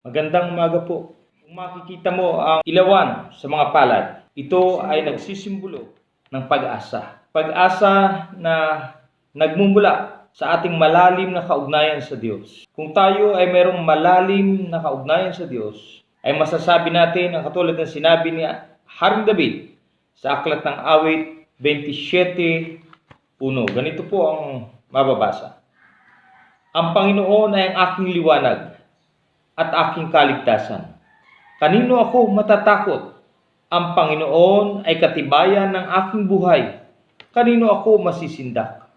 Magandang umaga po. Kung makikita mo ang ilawan sa mga palad, ito ay nagsisimbolo ng pag-asa. Pag-asa na nagmumula sa ating malalim na kaugnayan sa Diyos. Kung tayo ay mayroong malalim na kaugnayan sa Diyos, ay masasabi natin ang katulad ng sinabi ni Haring David sa Aklat ng Awit 27:1. Ganito po ang mababasa. Ang Panginoon ay ang aking liwanag at aking kaligtasan. Kanino ako matatakot? Ang Panginoon ay katibayan ng aking buhay. Kanino ako masisindak?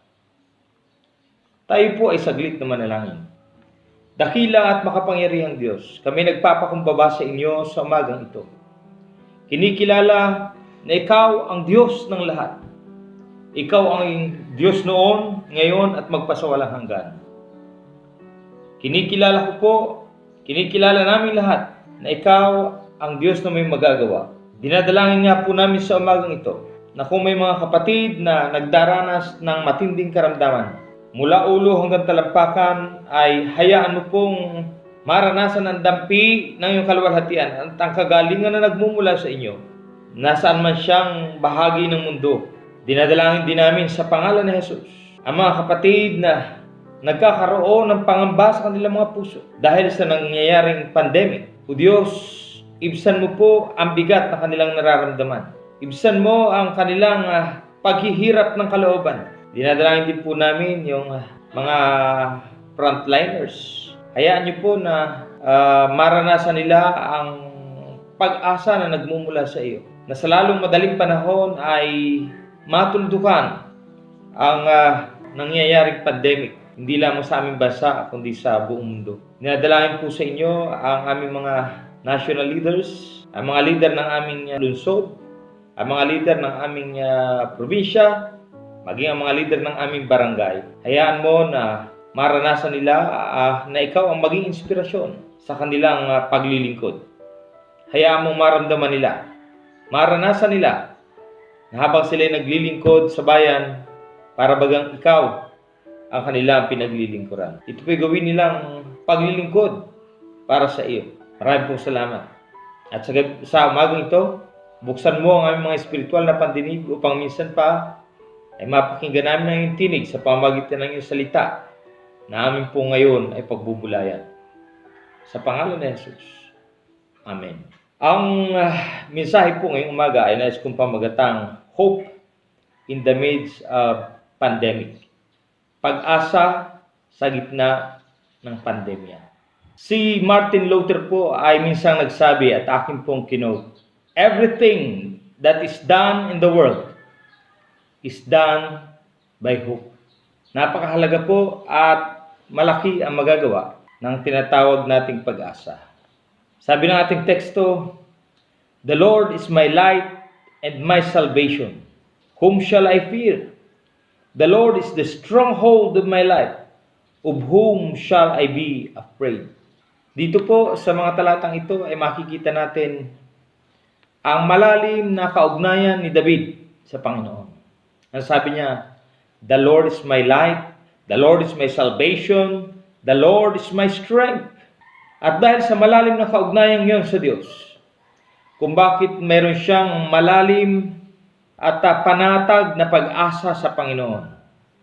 Tayo po ay saglit na manalangin. Dakila at makapangyarihang Diyos, kami nagpapakumbaba sa inyo sa umagang ito. Kinikilala na Ikaw ang Diyos ng lahat. Ikaw ang Diyos noon, ngayon at magpasawalang hanggan. Kinikilala namin lahat na Ikaw ang Diyos na may magagawa. Dinadalangin nga po namin sa umagang ito na kung may mga kapatid na nagdaranas ng matinding karamdaman, mula ulo hanggang talampakan, ay hayaan mo pong maranasan ang dampi ng iyong kaluwalhatian at ang kagalingan na nagmumula sa inyo, nasaan man siyang bahagi ng mundo. Dinadalangin din namin sa pangalan ni Jesus ang mga kapatid na nagkakaroon ng pangamba sa kanilang mga puso dahil sa nangyayaring pandemic. O Diyos, ibsan mo po ang bigat na kanilang nararamdaman. Ibsan mo ang kanilang paghihirap ng kalooban. Dinadalangin din po namin yung mga frontliners. Hayaan niyo po na maranasan nila ang pag-asa na nagmumula sa iyo. Na sa lalong madaling panahon ay matuldukan ang nangyayaring pandemic. Hindi lamang sa aming bansa, kundi sa buong mundo. Dinadalangin po sa inyo ang aming mga national leaders, ang mga leader ng aming lungsod, ang mga leader ng aming probinsya, maging ang mga leader ng aming barangay. Hayaan mo na maranasan nila na ikaw ang maging inspirasyon sa kanilang paglilingkod. Hayaan mong maramdaman nila, maranasan nila na habang sila naglilingkod sa bayan, para bagang ikaw ang kanilang pinaglilingkuran. Ito po'y gawin nilang paglilingkod para sa iyo. Maraming pong salamat. At sa umagang ito, buksan mo ang aming mga espiritual na pandinig upang minsan pa ay mapakinggan namin ang iyong tinig sa pamamagitan ng iyong salita na amin po ngayon ay pagbubulayan. Sa pangalan ni Jesus. Amen. Ang mensahe po ngayong umaga ay nais kong pamagatang Hope in the midst of pandemic. Pag-asa sa gitna ng pandemya. Si Martin Luther po ay minsang nagsabi at akin pong kinote, everything that is done in the world is done by hope. Napakahalaga po at malaki ang magagawa ng tinatawag nating pag-asa. Sabi ng ating teksto, the Lord is my light and my salvation. Whom shall I fear? The Lord is the stronghold of my life. Of whom shall I be afraid? Dito po sa mga talatang ito ay makikita natin ang malalim na kaugnayan ni David sa Panginoon. Ang sabi niya, the Lord is my light, the Lord is my salvation, the Lord is my strength. At dahil sa malalim na kaugnayan yon sa Diyos, kung bakit meron siyang malalim at panatag na pag-asa sa Panginoon.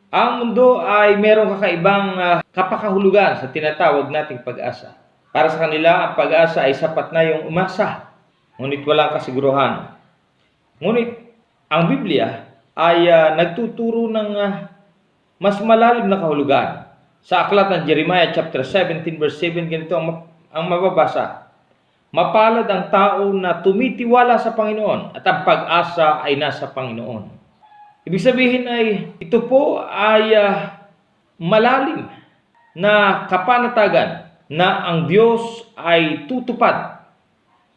Ang mundo ay merong kakaibang kapakahulugan sa tinatawag nating pag-asa. Para sa kanila, ang pag-asa ay sapat na yung umasa, ngunit walang kasiguruhan. Ngunit ang Biblia ay nagtuturo ng mas malalim na kahulugan. Sa aklat ng Jeremiah chapter 17 verse 7, ganito ang mababasa. Mapalad ang tao na tumitiwala sa Panginoon at ang pag-asa ay nasa Panginoon. Ibig sabihin ay ito po ay malalim na kapanatagan na ang Diyos ay tutupad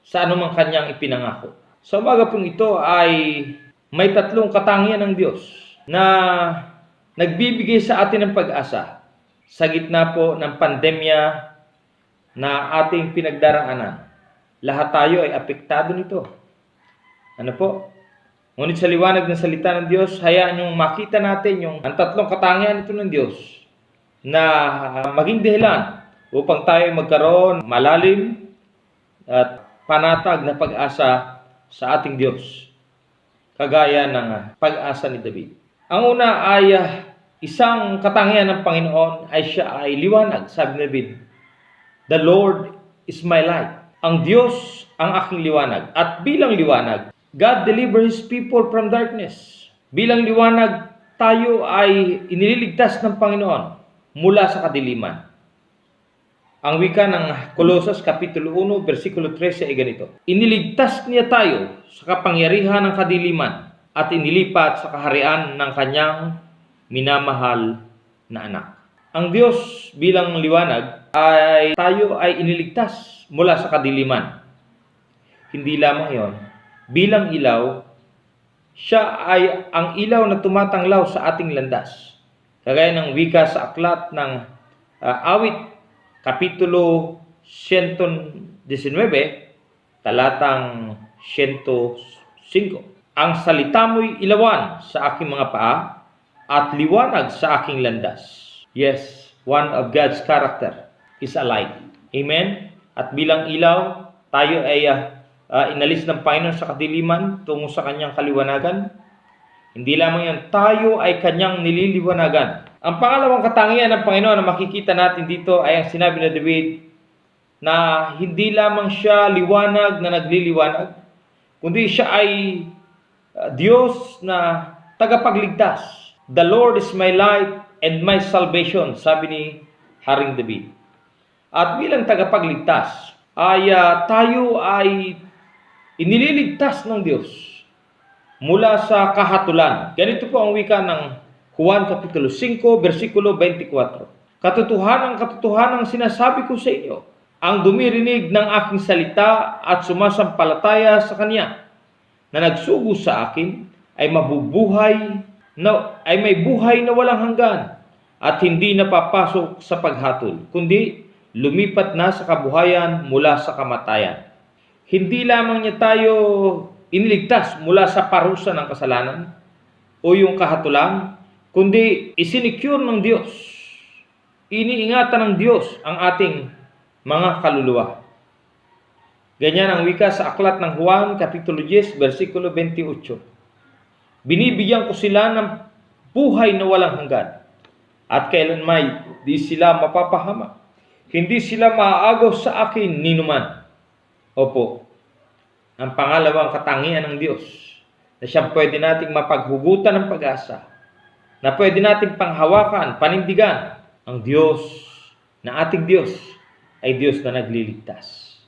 sa anumang kanyang ipinangako. Sa umaga pong ito ay may tatlong katangian ng Diyos na nagbibigay sa atin ng pag-asa sa gitna po ng pandemya na ating pinagdaraanan. Lahat tayo ay apektado nito. Ano po? Ngunit sa liwanag ng salita ng Diyos, hayaan yung makita natin ang tatlong katangian ito ng Diyos na maging dahilan upang tayo magkaroon malalim at panatag na pag-asa sa ating Diyos, kagaya ng pag-asa ni David. Ang una ay isang katangian ng Panginoon ay siya ay liwanag. Sabi ni David, "The Lord is my light." Ang Diyos ang aking liwanag. At bilang liwanag, God delivers His people from darkness. Bilang liwanag, tayo ay iniligtas ng Panginoon mula sa kadiliman. Ang wika ng Colosas Kapitulo 1, versikulo 13 ay ganito, "Iniligtas niya tayo sa kapangyarihan ng kadiliman at inilipat sa kaharian ng kanyang minamahal na anak." Ang Diyos bilang liwanag ay tayo ay iniligtas mula sa kadiliman. Hindi lamang yon, bilang ilaw, siya ay ang ilaw na tumatanglaw sa ating landas. Kagaya ng wika sa aklat ng Awit Kapitulo 119, talatang 105. "Ang salita mo'y ilawan sa aking mga paa at liwanag sa aking landas." Yes, one of God's character is a light. Amen? At bilang ilaw, tayo ay inalis ng Panginoon sa kadiliman tungo sa kanyang kaliwanagan. Hindi lamang yan, tayo ay kanyang nililiwanagan. Ang pangalawang katangian ng Panginoon na makikita natin dito ay ang sinabi ni David na hindi lamang siya liwanag na nagliliwanag, kundi siya ay Diyos na tagapagligtas. "The Lord is my light and my salvation," sabi ni Haring David. At bilang tagapagligtas, ay tayo ay inililigtas ng Diyos mula sa kahatulan. Ganito po ang wika ng Juan Kapitulo 5, versikulo 24. Katotohanan sinasabi ko sa inyo, ang dumirinig ng aking salita at sumasampalataya sa Kanya na nagsugo sa akin ay may buhay na walang hanggan at hindi napapasok sa paghatol, kundi lumipat na sa kabuhayan mula sa kamatayan. Hindi lamang niya tayo iniligtas mula sa parusa ng kasalanan o yung kahatulan, kundi isinicure ng Diyos. Iniingatan ng Diyos ang ating mga kaluluwa. Ganyan ang wika sa aklat ng Juan, Kapitulo 10, versikulo 28. "Binibigyan ko sila ng buhay na walang hanggan, at kailanmay di sila mapapahama. Hindi sila maaagaw sa akin ninuman." Opo, ang pangalawang katangian ng Diyos na siyang pwede nating mapaghugutan ng pag-asa, na pwede nating panghawakan, panindigan, ang Diyos na ating Diyos ay Diyos na nagliligtas.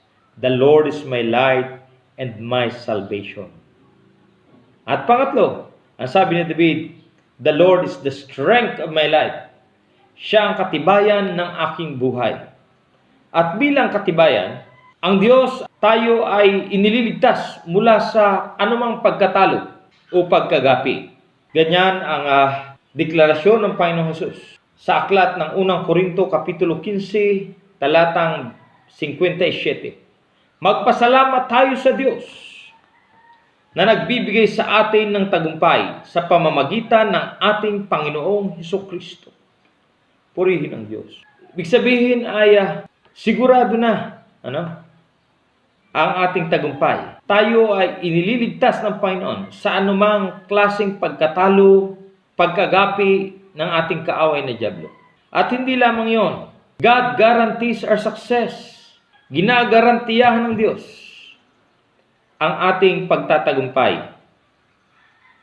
"The Lord is my light and my salvation." At pangatlo, ang sabi ni David, "The Lord is the strength of my life." Siya ang katibayan ng aking buhay. At bilang katibayan, ang Diyos, tayo ay inililigtas mula sa anumang pagkatalo o pagkagapi. Ganyan ang deklarasyon ng Panginoong Hesus sa aklat ng unang Korinto Kapitulo 15, talatang 57. "Magpasalamat tayo sa Diyos na nagbibigay sa atin ng tagumpay sa pamamagitan ng ating Panginoong Hesukristo." Purihin ang Diyos. Ibig sabihin ay sigurado na ang ating tagumpay. Tayo ay inililigtas ng Panginoon sa anumang klaseng pagkatalo, pagkagapi ng ating kaaway na dyablo. At hindi lamang yon, God guarantees our success. Ginagarantiyahan ng Diyos ang ating pagtatagumpay.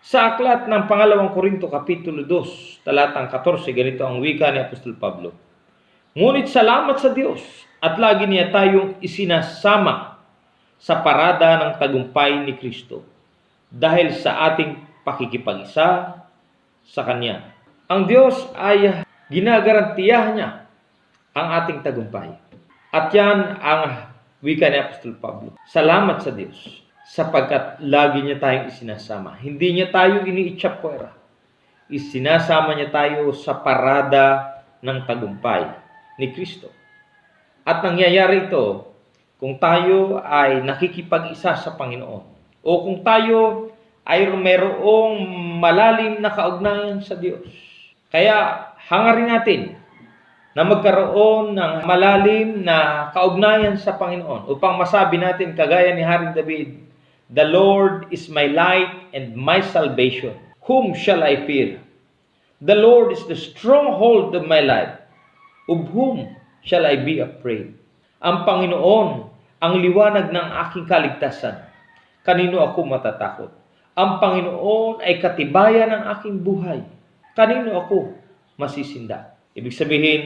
Sa aklat ng pangalawang Korinto Kapitulo 2, talatang 14, ganito ang wika ni Apostol Pablo, "Ngunit salamat sa Diyos at lagi niya tayong isinasama sa parada ng tagumpay ni Kristo dahil sa ating pakikipag-isa sa Kanya." Ang Diyos ay ginagarantiyahan niya ang ating tagumpay. At yan ang wika ni Apostol Pablo. Salamat sa Diyos sapagkat lagi niya tayong isinasama. Hindi niya tayo iniitsapwera. Isinasama niya tayo sa parada ng tagumpay ni Kristo. At nangyayari ito kung tayo ay nakikipag-isa sa Panginoon o kung tayo ay mayroong malalim na kaugnayan sa Diyos. Kaya hangarin natin na magkaroon ng malalim na kaugnayan sa Panginoon upang masabi natin kagaya ni Haring David, "The Lord is my light and my salvation. Whom shall I fear? The Lord is the stronghold of my life. Of whom shall I be afraid?" Ang Panginoon ang liwanag ng aking kaligtasan. Kanino ako matatakot? Ang Panginoon ay katibayan ng aking buhay. Kanino ako masisinda? Ibig sabihin,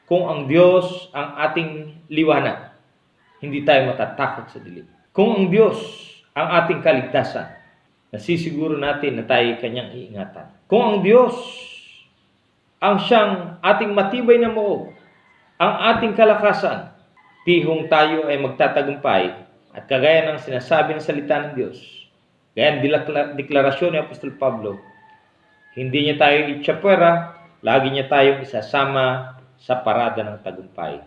kung ang Diyos ang ating liwanag, hindi tayo matatakot sa dilim. Kung ang Diyos ang ating kaligtasan, nasisiguro natin na tayo kanyang iingatan. Kung ang Diyos ang siyang ating matibay na moob, ang ating kalakasan, tihong tayo ay magtatagumpay at kagaya ng sinasabi ng salita ng Diyos, gaya ng deklarasyon ni Apostol Pablo, hindi niya tayo itsapwera, lagi niya tayong isasama sa parada ng tagumpay.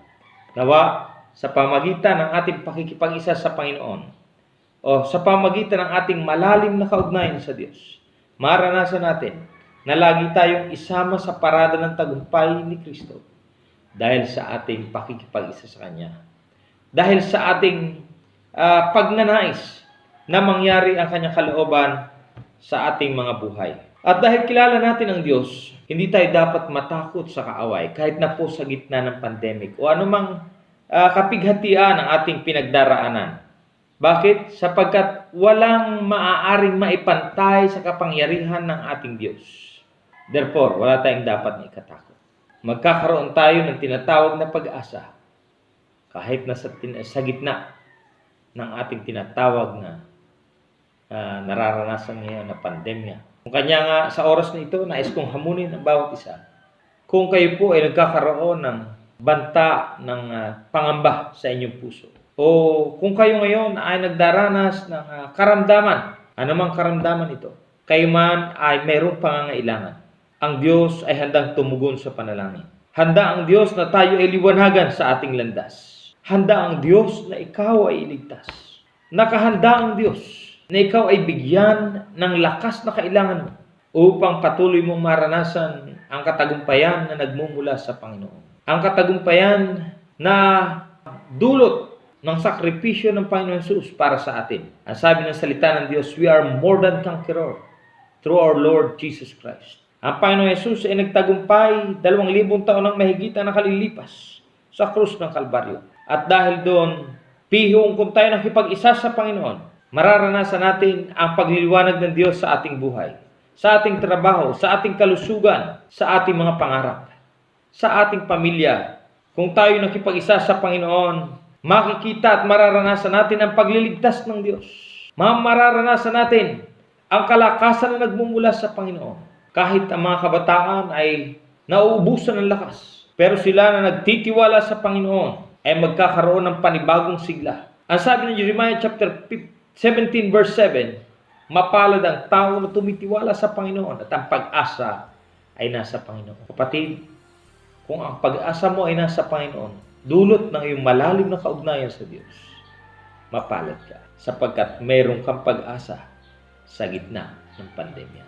Nawa, sa pamagitan ng ating pakikipag-isa sa Panginoon, o sa pamagitan ng ating malalim na kaugnayan sa Diyos, maranasan natin na lagi tayong isama sa parada ng tagumpay ni Kristo dahil sa ating pakikipag-isa sa Kanya. Dahil sa ating pagnanais na mangyari ang Kanyang kalooban sa ating mga buhay. At dahil kilala natin ang Diyos, hindi tayo dapat matakot sa kaaway kahit na po sa gitna ng pandemic o anumang kapighatian ang ating pinagdaraanan. Bakit? Sapagkat walang maaaring maipantay sa kapangyarihan ng ating Diyos. Therefore, wala tayong dapat na ikatakot. Magkakaroon tayo ng tinatawag na pag-asa kahit na sa gitna ng ating tinatawag na nararanasan ngayon na pandemya. Kung kanya nga sa oras na ito, nais kong hamunin ang bawat isa. Kung kayo po ay nagkakaroon ng banta ng pangamba sa inyong puso, o kung kayo ngayon ay nagdaranas ng karamdaman, anumang karamdaman ito, kayo man ay mayroong pangangailangan, ang Diyos ay handang tumugon sa panalangin. Handa ang Diyos na tayo ay liwanagan sa ating landas. Handa ang Diyos na ikaw ay iligtas. Nakahanda ang Diyos na ikaw ay bigyan ng lakas na kailangan mo upang patuloy mong maranasan ang katagumpayan na nagmumula sa Panginoon. Ang katagumpayan na dulot ng sakripisyo ng Panginoon Jesus para sa atin. Ang sabi ng salita ng Diyos, we are more than conqueror through our Lord Jesus Christ. Ang Panginoon Jesus ay nagtagumpay 2,000 taon ng mahigit na nakalilipas sa krus ng Kalbaryo. At dahil doon, pihong kung tayo nakipag-isa sa Panginoon, mararanasan natin ang pagliliwanag ng Diyos sa ating buhay, sa ating trabaho, sa ating kalusugan, sa ating mga pangarap, sa ating pamilya. Kung tayo nakipag-isa sa Panginoon, makikita at mararanasan natin ang pagliligtas ng Diyos. Mararanasan natin ang kalakasan na nagmumula sa Panginoon. Kahit ang mga kabataan ay nauubusan ng lakas, pero sila na nagtitiwala sa Panginoon ay magkakaroon ng panibagong sigla. Ang sabi ng Jeremiah chapter 17 verse 7, mapalad ang tao na tumitiwala sa Panginoon at ang pag-asa ay nasa Panginoon. Kapatid, kung ang pag-asa mo ay nasa Panginoon, dulot ng iyong malalim na kaugnayan sa Diyos, mapalad ka sapagkat mayroon kang pag-asa sa gitna ng pandemya.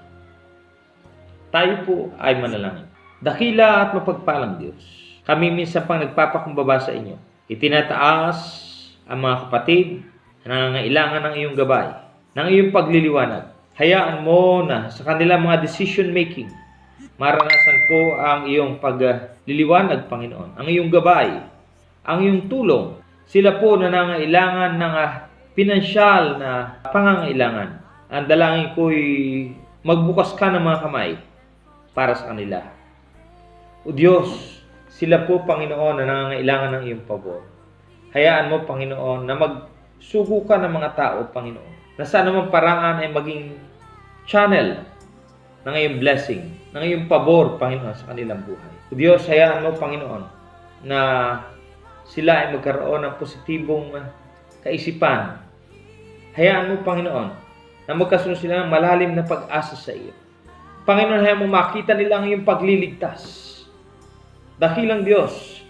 Tayo po ay manalangin. Dakila at mapagpalang Diyos, kami minsan pang nagpapakumbaba sa inyo. Itinataas ang mga kapatid na nangangailangan ng iyong gabay, ng iyong pagliliwanag. Hayaan mo na sa kanilang mga decision making, maranasan po ang iyong pagliliwanag, Panginoon, ang iyong gabay, ang iyong tulong. Sila po na nangangailangan ng pinansyal na pangangailangan. Ang dalangin ko'y magbukas ka ng mga kamay para sa kanila. O Diyos, sila po, Panginoon, na nangangailangan ng iyong pabor. Hayaan mo, Panginoon, na magsugo ka ng mga tao, Panginoon, na sa anumang paraan ay maging channel ng iyong blessing, ng iyong pabor, Panginoon, sa kanilang buhay. O Diyos, hayaan mo, Panginoon, na sila ay magkaroon ng positibong kaisipan. Hayaan mo, Panginoon, na magkasunod sila ng malalim na pag-asa sa iyo. Panginoon, hayaan mo makita nila ang iyong pagliligtas. Dakilang Diyos,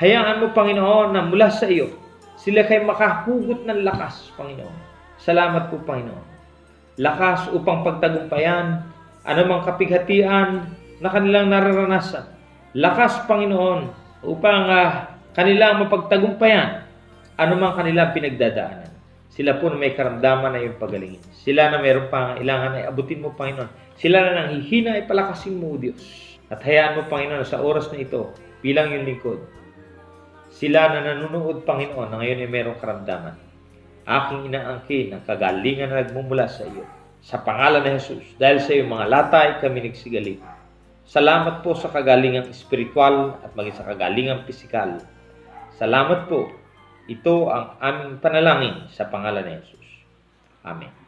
hayaan mo, Panginoon, na mula sa iyo, sila kay makahugot ng lakas, Panginoon. Salamat po, Panginoon. Lakas upang pagtagumpayan anumang kapighatian na kanilang nararanasan. lakas, Panginoon, upang kanila mapagtagumpayan anumang kanilang pinagdadaanan. Sila po na may karamdaman na iyong pagalingin. Sila na mayroong pangailangan ay abutin mo, Panginoon. Sila na nanghihina ay palakasin mo, Diyos. At hayaan mo, Panginoon, sa oras na ito, bilang iyong lingkod, sila na nanonood, Panginoon, na ngayon ay mayroong karamdaman. Aking inaangkin ang kagalingan na nagmumula sa iyo. Sa pangalan ni Jesus, dahil sa iyong mga latay kami nagsigaling. Salamat po sa kagalingang espiritual at maging sa kagalingang pisikal. Salamat po. Ito ang aming panalangin sa pangalan ni Jesus. Amen.